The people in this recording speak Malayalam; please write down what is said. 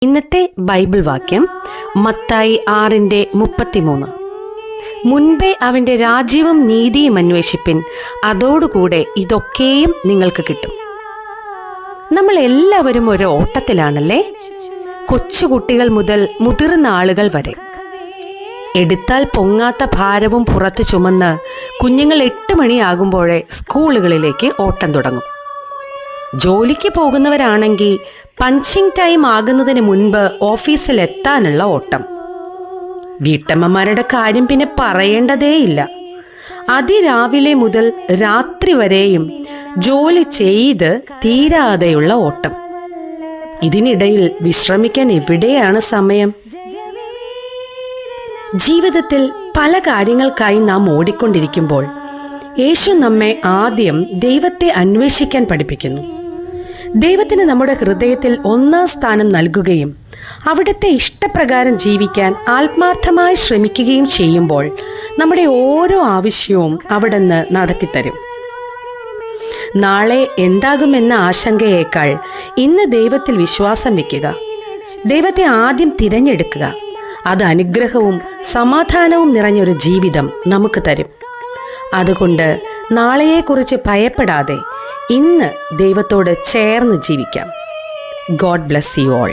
ഇന്നത്തെ ബൈബിൾ വാക്യം മത്തായി 6:33. മുൻപേ അവൻ്റെ രാജ്യവും നീതിയും അന്വേഷിപ്പിൻ, അതോടുകൂടെ ഇതൊക്കെയും നിങ്ങൾക്ക് കിട്ടും. നമ്മൾ എല്ലാവരും ഒരു ഓട്ടത്തിലാണല്ലേ, കൊച്ചുകുട്ടികൾ മുതൽ മുതിർന്ന ആളുകൾ വരെ. എടുത്താൽ പൊങ്ങാത്ത ഭാരവും പുറത്ത് ചുമന്ന് കുഞ്ഞുങ്ങൾ 8 മണിയാകുമ്പോഴേ സ്കൂളുകളിലേക്ക് ഓട്ടം തുടങ്ങും. ജോലിക്ക് പോകുന്നവരാണെങ്കിൽ പഞ്ചിങ് ടൈം ആകുന്നതിന് മുൻപ് ഓഫീസിൽ എത്താനുള്ള ഓട്ടം. വീട്ടമ്മമാരുടെ കാര്യം പിന്നെ പറയേണ്ടതേയില്ല. അതിരാവിലെ മുതൽ രാത്രി വരെയും ജോലി ചെയ്ത് തീരാതെയുള്ള ഓട്ടം. ഇതിനിടയിൽ വിശ്രമിക്കാൻ എവിടെയാണ് സമയം? ജീവിതത്തിൽ പല കാര്യങ്ങൾക്കായി നാം ഓടിക്കൊണ്ടിരിക്കുമ്പോൾ യേശു നമ്മെ ആദ്യം ദൈവത്തെ അന്വേഷിക്കാൻ പഠിപ്പിക്കുന്നു. ദൈവത്തിന് നമ്മുടെ ഹൃദയത്തിൽ 1-ാം സ്ഥാനം നൽകുകയും അവിടുത്തെ ഇഷ്ടപ്രകാരം ജീവിക്കാൻ ആത്മാർത്ഥമായി ശ്രമിക്കുകയും ചെയ്യുമ്പോൾ നമ്മുടെ ഓരോ ആവശ്യവും അവിടുന്ന് നടത്തിത്തരും. നാളെ എന്താകുമെന്ന ആശങ്കയേക്കാൾ ഇന്ന് ദൈവത്തിൽ വിശ്വാസം വയ്ക്കുക. ദൈവത്തെ ആദ്യം തിരഞ്ഞെടുക്കുക. അത് അനുഗ്രഹവും സമാധാനവും നിറഞ്ഞൊരു ജീവിതം നമുക്ക് തരും. അതുകൊണ്ട് നാളെയെക്കുറിച്ച് ഭയപ്പെടാതെ ഇന്ന് ദൈവത്തോട് ചേർന്ന് ജീവിക്കാം. God bless you all.